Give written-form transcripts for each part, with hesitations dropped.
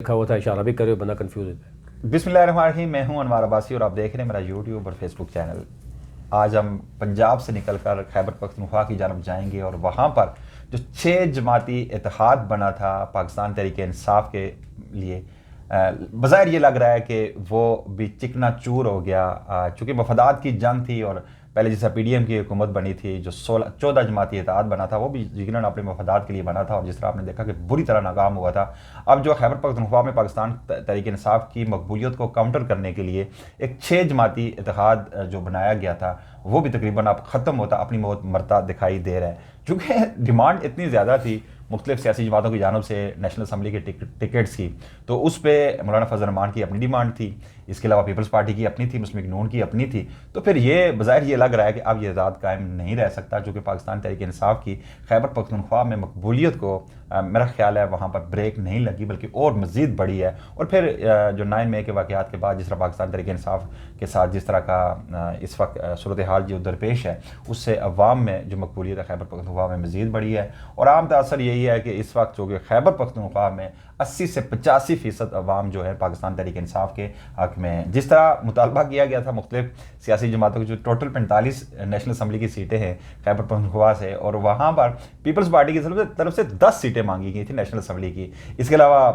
लिखा हुआ था, इशारा भी करे, बंदा कंफ्यूज होता है। बिस्मिल्लाहिर्रहमानिर्रहीम। मैं हूं अनवार अब्बासी और आप देख रहे हैं मेरा यूट्यूब और फेसबुक चैनल। आज हम पंजाब से निकलकर खैबर पख्तूनख्वा की जानब जाएंगे और वहाँ पर जो 6 जमाती इत्तेहाद बना था पाकिस्तान तहरीक इंसाफ के लिए, बज़ाहिर ये लग रहा है कि वो भी चिकना चूर हो गया, चूँकि मफादात की जंग थी। और पहले जैसा PDM की हुकूमत बनी थी, जो 14 जमाती इत्तेहाद बना था, वो भी यकीनन अपने मफादात के लिए बना था और जिस तरह आपने देखा कि बुरी तरह नाकाम हुआ था। अब जो खैबर पख्तूनख्वा में पाकिस्तान तहरीक इंसाफ की मकबूलियत को काउंटर करने के लिए एक 6 जमाती इत्तेहाद जो बनाया गया था, वो भी तकरीबन अब ख़त्म होता अपनी मौत मरता दिखाई दे रहा है। चूँकि डिमांड इतनी ज़्यादा थी मुख्तलिफ सियासी जमातों की जानब से नेशनल असम्बली के टिकट्स की, तो उस पर मौलाना फजल रहमान की अपनी डिमांड थी, इसके अलावा पीपल्स पार्टी की अपनी थी, मुस्लिम लीग नून की अपनी थी। तो फिर ये बज़ाहिर ये लग रहा है कि अब ये आज़ाद कायम नहीं रह सकता, चूँकि पाकिस्तान तहरीक इंसाफ की खैबर पख्तूनख्वा में मकबूलियत को मेरा ख्याल है वहाँ पर ब्रेक नहीं लगी बल्कि और मज़ीद बढ़ी है। और फिर जो 9 मई के वाक़यात के बाद जिस तरह पाकिस्तान तहरीक इंसाफ के साथ जिस तरह का इस वक्त सूरत हाल जो दरपेश है, उससे अवाम में जो मकबूलियत है खैबर पख्तूनख्वा में मज़ीद बढ़ी है। और आम तअसर यही है कि इस वक्त जो कि खैबर पख्तूनख्वा में 80 से 85% अवाम जो है पाकिस्तान तहरीक इंसाफ के हक में, जिस तरह मुतालबा किया गया था मुख्तलिफ सियासी जमातों की, जो टोटल 45 नेशनल असम्बली की सीटें हैं खैबर पख्तूनख्वा से, और वहाँ पर पीपल्स पार्टी की तरफ से 10 सीटें मांगी गई थी नेशनल असम्बली की। इसके अलावा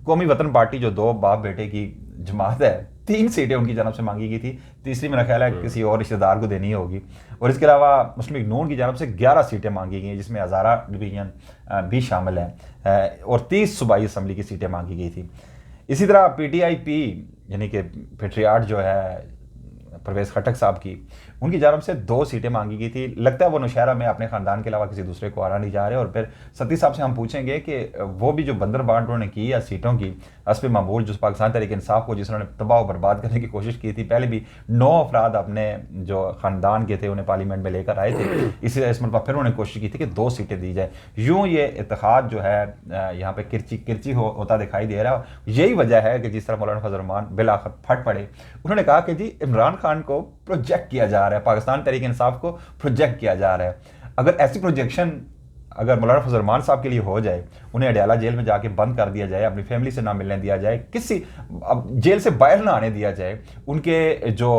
कौमी वतन पार्टी जो 2 बाप बेटे की जमात है, 3 सीटें उनकी जानब से मांगी गई थी, तीसरी मेरा ख्याल है किसी और रिश्तेदार को देनी होगी। और इसके अलावा मुस्लिम लीग नून की जानब से 11 सीटें मांगी गई, जिसमें हज़ारा डिवीजन भी शामिल है, और 30 सूबाई असम्बली की सीटें मांगी गई थी। इसी तरह PTIP यानी कि पेट्रियाट जो है परवेज़ खटक साहब की, उनकी जानब से 2 सीटें मांगी गई थी। लगता है वो नौशहरा में अपने ख़ानदान के अलावा किसी दूसरे को आना नहीं जा रहे। और फिर सती साहब से हम पूछेंगे कि वो भी जो बंदर बांट उन्होंने की या सीटों की हस्ब मामूल जो पाकिस्तान तहरीक इंसाफ को जिन्होंने तबाह और बर्बाद करने की कोशिश की थी, पहले भी 9 अफराद अपने जो ख़ानदान के थे उन्हें पार्लियामेंट में लेकर आए थे, इस मरतबा फिर उन्होंने कोशिश की थी कि 2 सीटें दी जाए। यूँ ये इत्तेहाद जो है यहाँ पर किरची होता दिखाई दे रहा है। यही वजह है कि जिस तरह मौलाना फजल रहमान बिलाखिर फट पड़े, उन्होंने कहा कि जी इमरान खान को प्रोजेक्ट किया जा रहा है, पाकिस्तान तहरीक इंसाफ को प्रोजेक्ट किया जा रहा है। अगर ऐसी प्रोजेक्शन अगर मौलाना फजल रहमान साहब के लिए हो जाए, उन्हें अडयाला जेल में जाके बंद कर दिया जाए, अपनी फैमिली से ना मिलने दिया जाए, किसी अब जेल से बाहर ना आने दिया जाए, उनके जो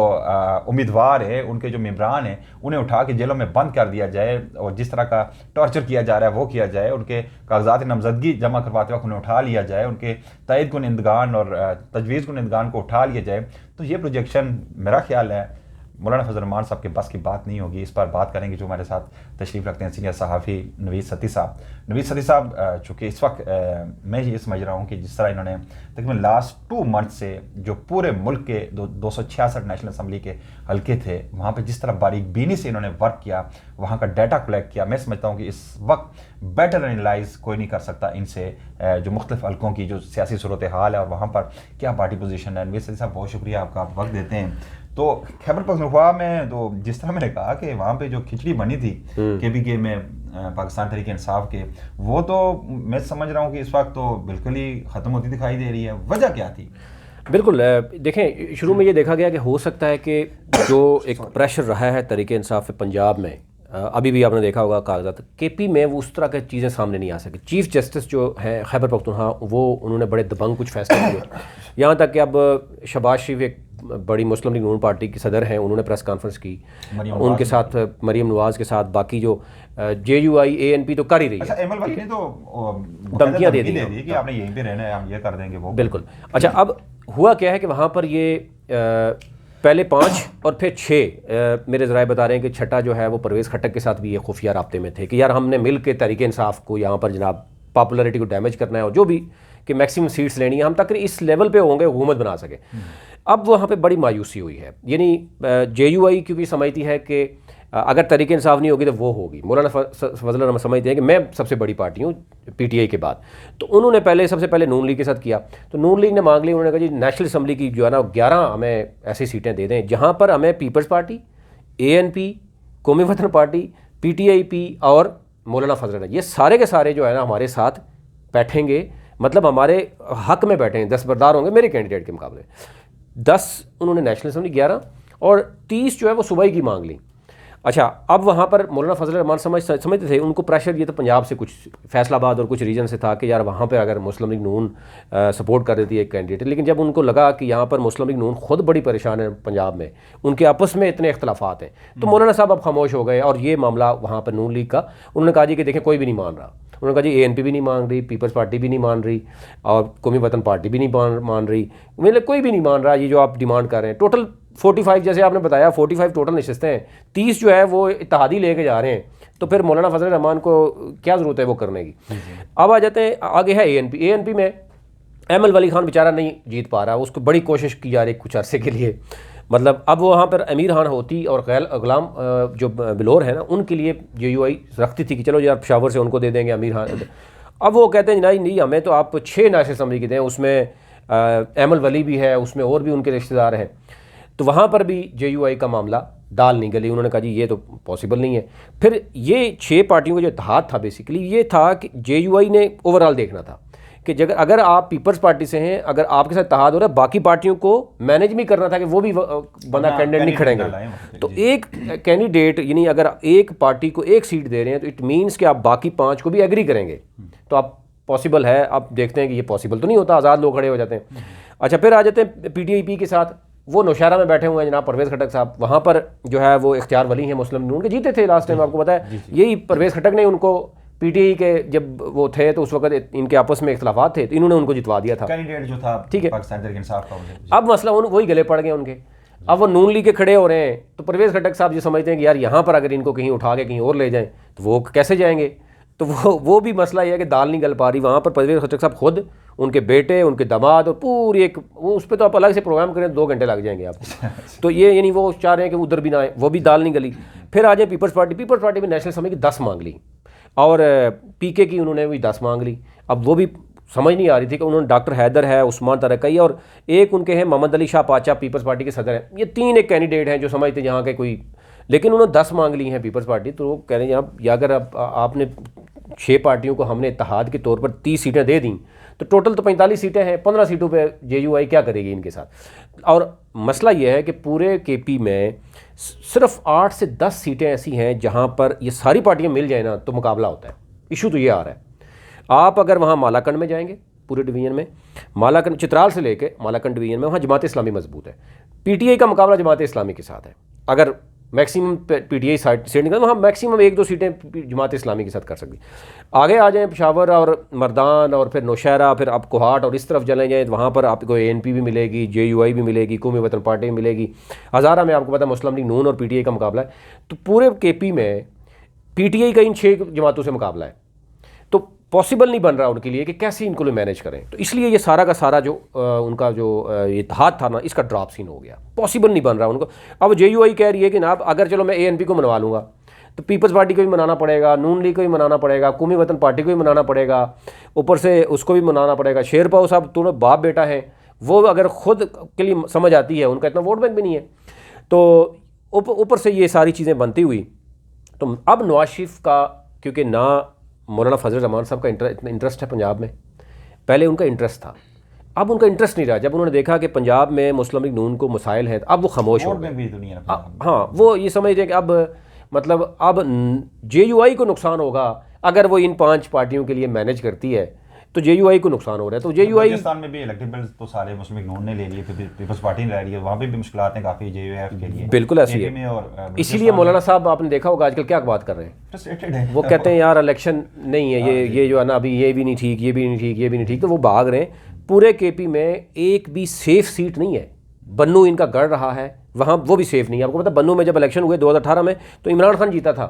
उम्मीदवार हैं, उनके जो मेंबरान हैं, उन्हें उठा के जेलों में बंद कर दिया जाए और जिस तरह का टॉर्चर किया जा रहा है वो किया जाए, उनके कागजात नामजदगी जमा करवाते वक्त उन्हें उठा लिया जाए, उनके तइद कुनिंदगान और तजवीज़ कुनिंदगान को उठा लिया जाए, तो ये प्रोजेक्शन मेरा ख्याल है मौलाना फजल रहमान साहब के बस की बात नहीं होगी। इस पर बात करेंगे जो हमारे साथ तशरीफ़ रखते हैं सीनियर सहाफ़ी नवीद सती साहब। नवीद सती साहब, चूँकि इस वक्त मैं ये समझ रहा हूँ कि जिस तरह इन्होंने तकरीबन लास्ट 2 मंथ से जो पूरे मुल्क के 266 नेशनल असम्बली के हल्के थे, वहाँ पर जिस तरह बारीक बीनी से इन्होंने वर्क किया, वहाँ का डाटा कलेक्ट किया, मैं समझता हूँ कि इस वक्त बेटर एनालाइज कोई नहीं कर सकता इनसे जो मुख्तलिफ हल्कों की जो सियासी सूरत हाल है और वहाँ पर क्या पार्टी पोजीशन है। नवीद सती साहब, बहुत शुक्रिया आपका, आप वक्त देते हैं। तो खैबर पख्तूनख्वा में तो जिस तरह मैंने कहा कि वहाँ पे जो खिचड़ी बनी थी KPK में पाकिस्तान तहरीक इंसाफ के, वो तो मैं समझ रहा हूँ कि इस वक्त तो बिल्कुल ही ख़त्म होती दिखाई दे रही है। वजह क्या थी? बिल्कुल, देखें, शुरू में ये देखा गया कि हो सकता है कि जो एक प्रेशर रहा है तहरीक इंसाफ पंजाब में, अभी भी आपने देखा होगा कागजात KP में वो उस तरह की चीज़ें सामने नहीं आ सकी। चीफ़ जस्टिस जो है खैबर पख्तूनख्वा, वो उन्होंने बड़े दबंग कुछ फैसले किए, यहाँ तक कि अब शहबाज शरीफ एक बड़ी मुस्लिम लीग नून पार्टी की सदर हैं, उन्होंने प्रेस कॉन्फ्रेंस की, उनके साथ मरीम नवाज़ के साथ बाकी जो JUI ANP तो कर ही रही है। एमएल वकील ने तो धमकियाँ दे दी कि आपने यहीं पे रहना है, हम ये कर देंगे वो। बिल्कुल। अच्छा, अब हुआ क्या है कि वहाँ पर ये पहले 5 और फिर 6 मेरे ज़राए बता रहे हैं कि छठा जो है वो परवेज़ खटक के साथ भी ये खुफिया राब्ते में थे कि यार हमने मिल के तहरीक इंसाफ को यहाँ पर जनाब पॉपुलरिटी को डैमेज करना है और जो भी कि मैक्सिमम सीट्स लेनी है, हम तक इस लेवल पे होंगे हुकूमत बना सके। अब वहाँ पे बड़ी मायूसी हुई है, यानी JUI क्योंकि समझती है कि अगर तहरीक इंसाफ नहीं होगी तो वो होगी। मौलाना फजल रहमान समझते हैं कि मैं सबसे बड़ी पार्टी हूँ PTI के बाद, तो उन्होंने सबसे पहले नून लीग के साथ किया। तो नून लीग ने मांग ली, उन्होंने कहा जी नेशनल असम्बली की जो है ना 11 हमें ऐसी सीटें दे दें जहाँ पर हमें पीपल्स पार्टी, ANP, कौमी वतन पार्टी, PTIP और मौलाना फजल रहमान, ये सारे के सारे जो है ना हमारे साथ बैठेंगे, मतलब हमारे हक में बैठेंगे, दस्तबरदार होंगे मेरे कैंडिडेट के मुकाबले। 10 उन्होंने नेशनल असम्बली, 11 और 30 जो है वो सूबाई की मांग ली। अच्छा, अब वहाँ पर मौलाना फजल रहमान समझते थे, उनको प्रेशर ये तो पंजाब से कुछ फैसलाबाद और कुछ रीजन से था कि यार वहाँ पर अगर मुस्लिम लीग नून सपोर्ट कर देती है एक कैंडिडेट, लेकिन जब उनको लगा कि यहाँ पर मुस्लिम लीग नून खुद बड़ी परेशान है पंजाब में, उनके आपस में इतने इख्तलाफात हैं, तो मौलाना साहब अब खामोश हो गए और ये मामला वहाँ पर नून लीग का उन्होंने कहा जी कि देखें कोई भी नहीं मान रहा। उन्होंने कहा जी ANP भी नहीं मान रही, पीपल्स पार्टी भी नहीं मान रही और कौमी वतन पार्टी भी नहीं मान रही, मतलब कोई भी नहीं मान रहा ये जो आप डिमांड कर रहे हैं। टोटल 45, जैसे आपने बताया 45 टोटल नशिस्तें हैं, 30 जो है वो इत्तेहादी लेके जा रहे हैं, तो फिर मौलाना फजल रहमान को क्या ज़रूरत है वो करने की। अब आ जाते हैं, आगे है ANP में अहमद वली खान बेचारा नहीं जीत पा रहा, उसको बड़ी कोशिश की जा रही कुछ अरसे के लिए, मतलब अब वहाँ पर अमीर खान होती और गुलाम जो बिलोर है ना, उनके लिए JUI रखती थी कि चलो यार पेशावर से उनको दे देंगे अमीर खान। अब वो कहते हैं नहीं हमें तो आप 6 नेशनल असम्बली के दें, उसमें अहमद वली भी है, उसमें और भी उनके रिश्तेदार हैं, तो वहाँ पर भी JUI का मामला दाल नहीं गली। उन्होंने कहा जी ये तो पॉसिबल नहीं है। फिर ये 6 पार्टियों का जो इत्तेहाद था बेसिकली ये था कि JUI ने ओवरऑल देखना था कि अगर आप पीपल्स पार्टी से हैं, अगर आपके साथ इत्तेहाद हो रहा है, बाकी पार्टियों को मैनेज भी करना था कि वो भी बंदा कैंडिडेट नहीं खड़ेंगे। तो एक कैंडिडेट यानी अगर एक पार्टी को एक सीट दे रहे हैं तो इट मीन्स कि आप बाकी 5 को भी एग्री करेंगे, तो आप पॉसिबल है। आप देखते हैं कि ये पॉसिबल तो नहीं होता, आज़ाद लोग खड़े हो जाते हैं। अच्छा, फिर आ जाते हैं PTIP के साथ, वो नौशहरा में बैठे हुए हैं जनाब परवेज़ खटक साहब, वहाँ पर जो है वो इख्तियार वली हैं, मुस्लिम नून के जीते थे लास्ट टाइम, आपको पता है। यही परवेज़ खटक ने उनको PTI के जब वो थे तो उस वक्त इनके आपस में इख्तलाफात थे, तो इन्होंने उनको जितवा दिया था कैंडिडेट जो था, ठीक है, पाकिस्तान तहरीक इंसाफ का। अब मसला वही गले पड़ गए उनके, अब वो नून लीग के खड़े हो रहे हैं, तो परवेज़ खटक साहब ये समझते हैं कि यार यहाँ पर अगर इनको कहीं उठा के कहीं और ले जाएं तो वो कैसे जाएंगे। तो वो भी मसला ये है कि दाल नहीं गल पा रही। वहाँ पर परवेज़ खटक साहब खुद, उनके बेटे, उनके दामाद और पूरी एक उस पर तो आप अलग से प्रोग्राम करें 2 घंटे लग जाएंगे आपको। तो ये यानी वो चाह रहे हैं कि उधर भी ना आए, वो भी दाल नहीं गली। फिर आ जाए पीपल्स पार्टी में नेशनल असम्बली की 10 मांग ली और PK की उन्होंने भी 10 मांग ली। अब वो भी समझ नहीं आ रही थी कि उन्होंने डॉक्टर हैदर है, उस्मान तरकई और एक उनके हैं मोहम्मद अली शाह पाचा, पीपल्स पार्टी के सदर हैं, ये 3 एक कैंडिडेट हैं जो समझते यहाँ के कोई, लेकिन उन्होंने 10 मांग ली हैं पीपल्स पार्टी। तो वो कह रहे हैं जनाब, या अगर आपने 6 पार्टियों को हमने इत्तेहाद के तौर पर 30 सीटें दे दी तो टोटल तो 45 सीटें हैं, 15 सीटों पे JUI क्या करेगी इनके साथ। और मसला ये है कि पूरे KP में सिर्फ 8 से 10 सीटें ऐसी हैं जहाँ पर ये सारी पार्टियाँ मिल जाए ना तो मुकाबला होता है। इशू तो ये आ रहा है, आप अगर वहाँ मालाकंड में जाएंगे, पूरे डिवीज़न में मालाकंड चित्राल से लेके मालाकंड डिवीज़न में वहाँ जमात इस्लामी मजबूत है, PTI का मुकाबला जमात इस्लामी के साथ है। अगर मैक्सिमम PTI सीट निकल वहाँ मैक्सिमम 1-2 सीटें जमात इस्लामी के साथ कर सकती। आगे आ जाएँ पेशावर और मर्दान और फिर नौशहरा, फिर आप कोहाट और इस तरफ चले जाएँ तो वहाँ पर आपको ANP भी मिलेगी, JUI भी मिलेगी, कौमी वतन पार्टी भी मिलेगी। हज़ारा में आपको पता है मुस्लिम लीग नून और PTI का मुकाबला है। तो पूरे KP में PTI का इन 6 जमातों से मुकाबला है, तो पॉसिबल नहीं बन रहा उनके लिए कि कैसे इनको मैनेज करें। तो इसलिए ये सारा का सारा जो उनका जो इत्तेहाद था ना, इसका ड्रॉप सीन हो गया, पॉसिबल नहीं बन रहा उनको। अब JUI कह रही है कि ना अगर चलो मैं ANP को मनवा लूँगा तो पीपल्स पार्टी को भी मनाना पड़ेगा, नून लीग को भी मनाना पड़ेगा, कौमी वतन पार्टी को भी मनाना पड़ेगा, ऊपर से उसको भी मनाना पड़ेगा। शेरपाओ साहब दोनों बाप बेटा हैं, वो अगर खुद के लिए समझ आती है, उनका इतना वोट बैंक भी नहीं है, तो ऊपर से ये सारी चीज़ें बनती हुई। तो अब नवाज शरीफ का, क्योंकि ना मौलाना फजल रहमान साहब का इंटरेस्ट है पंजाब में, पहले उनका इंटरेस्ट था, अब उनका इंटरेस्ट नहीं रहा। जब उन्होंने देखा कि पंजाब में मुस्लिम लीग नून को मसाइल हैं, अब वो खामोश हो गए। हाँ, वो ये समझ रहे हैं कि अब मतलब अब JUI को नुकसान होगा अगर वो इन 5 पार्टियों के लिए मैनेज करती है, तो JUI को नुकसान हो रहा है। तो JUI पाकिस्तान में भी इलेक्टेबल्स तो सारे मुस्लिम लीग नून ने ले लिए, पीपल्स पार्टी ने ले लिए, वहाँ पे भी मुश्किलात हैं काफ़ी JUI के लिए। बिल्कुल ऐसी है। इसीलिए मौलाना साहब आपने देखा होगा आजकल क्या बात कर रहे हैं, फ्रस्ट्रेटेड है। वो कहते हैं यार इलेक्शन नहीं है, ये जो है ना अभी ये भी नहीं ठीक, ये भी नहीं ठीक, ये भी नहीं ठीक, तो वो भाग रहे हैं। पूरे KP में एक भी सेफ सीट नहीं है। बन्नू इनका गढ़ रहा है, वहाँ वो भी सेफ नहीं है। आपको पता बन्नू में जब इलेक्शन हुए 2018 में तो इमरान खान जीता था,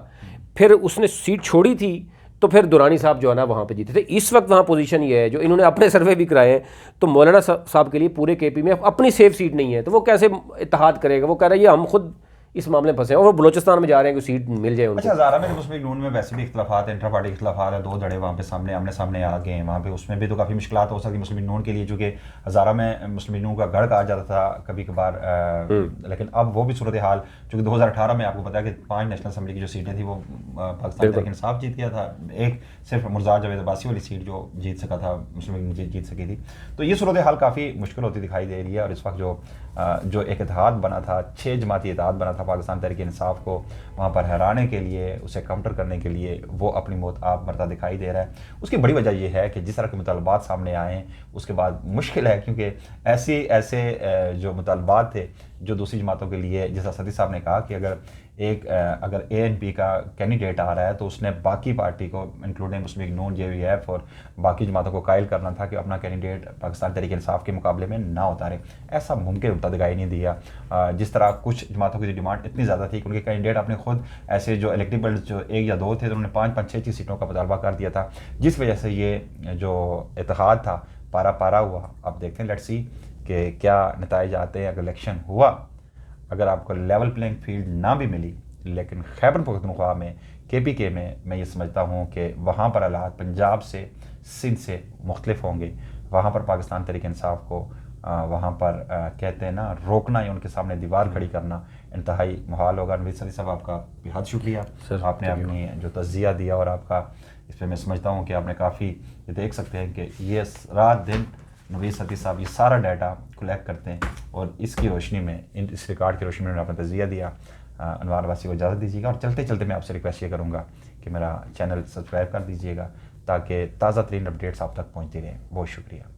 फिर उसने सीट छोड़ी थी तो फिर दुरानी साहब जो है ना वहाँ पे जीते थे। इस वक्त वहाँ पोजीशन ये है, जो इन्होंने अपने सर्वे भी कराए हैं, तो मौलाना साहब के लिए पूरे KP में अपनी सेफ सीट नहीं है, तो वो कैसे इत्तेहाद करेगा। वो कह रहे हैं ये हम खुद इस मामले में फंसे हैं और वो बलोचिस्तान में जा रहे हैं कि सीट मिल जाए उनको। अच्छा, हज़ारा में मुस्लिम लीग नून में वैसे भी इख्तलाफात है, इंटर पार्टी इख्तलाफात है, 2 धड़े वहाँ पे आमने सामने आ गए हैं, वहाँ पे उसमें भी तो काफ़ी मुश्किलात हो सकती है मुस्लिम लीग नून के लिए, चूँकि हज़ारा में मुस्लिम लीग नून का गढ़ कहा जाता था कभी कभार, लेकिन अब वो भी सूरत हाल, चूँकि 2018 में आपको पता है कि 5 नेशनल असम्बली की जो सीटें थी वो पाकिस्तान तहरीक इंसाफ जीत गया था, एक सिर्फ मुर्जाद जावेद अब्बासी वाली सीट जो जीत सका था मुस्लिम लीग जीत सकी थी। तो ये सूरत हाल काफ़ी मुश्किल होती दिखाई दे रही है। और इस वक्त जो एक इत्तेहाद बना था, 6 जमाती इत्तेहाद बना था था पाकिस्तान तहरीक इंसाफ को वहाँ पर हराने के लिए, उसे काउंटर करने के लिए, वो अपनी मौत आप मरता दिखाई दे रहा है। उसकी बड़ी वजह यह है कि जिस तरह के मुतालबात सामने आए उसके बाद मुश्किल है, क्योंकि ऐसे जो मुतालबात थे जो दूसरी जमातों के लिए, जैसा सदी साहब ने कहा कि अगर ANP का कैंडिडेट आ रहा है तो उसने बाकी पार्टी को इंक्लूडिंग मुस्लिम लीग नून, JVF और बाकी जमातों को कायल करना था कि अपना कैंडिडेट पाकिस्तान तहरीक इंसाफ के मुकाबले में ना उतारे। ऐसा मुमकिन होता दिखाई नहीं दिया। जिस तरह कुछ जमातों की डिमांड इतनी ज़्यादा थी कि उनके कैंडिडेट अपने खुद ऐसे जो इलेक्टेबल जो 1 या 2 थे तो उन्होंने 5-5, 6 सीटों का मुतालबा कर दिया था, जिस वजह से ये जो इत्तेहाद था पारा पारा हुआ। अब देखते हैं, लेट्स सी कि क्या नताइज आते हैं। अगर इलेक्शन हुआ, अगर आपको लेवल प्लेइंग फील्ड ना भी मिली, लेकिन खैबर पख्तूनख्वा में KPK में मैं ये समझता हूँ कि वहाँ पर हालात पंजाब से, सिंध से मुख्तलिफ होंगे। वहाँ पर पाकिस्तान तहरीक इंसाफ को वहाँ पर कहते हैं ना, रोकना या उनके सामने दीवार खड़ी करना इंतहाई मुहाल होगा। नवीद सदी साहब, आपका बेहद शुक्रिया, आपने अपनी जो तज़िया दिया और आपका इस पर मैं समझता हूँ कि आपने काफ़ी, ये देख सकते हैं कि ये रात दिन नवीद सदी साहब ये सारा डाटा कलेक्ट करते हैं और इसकी रोशनी में, इस रिकॉर्ड की रोशनी में उन्होंने अपना तज़िया दिया। अनवार अब्बासी को इजाज़त दीजिएगा और चलते चलते मैं आपसे रिक्वेस्ट ये करूँगा कि मेरा चैनल सब्सक्राइब कर दीजिएगा ताकि ताज़ा तरीन अपडेट्स आप तक पहुँचती रहें। बहुत शुक्रिया।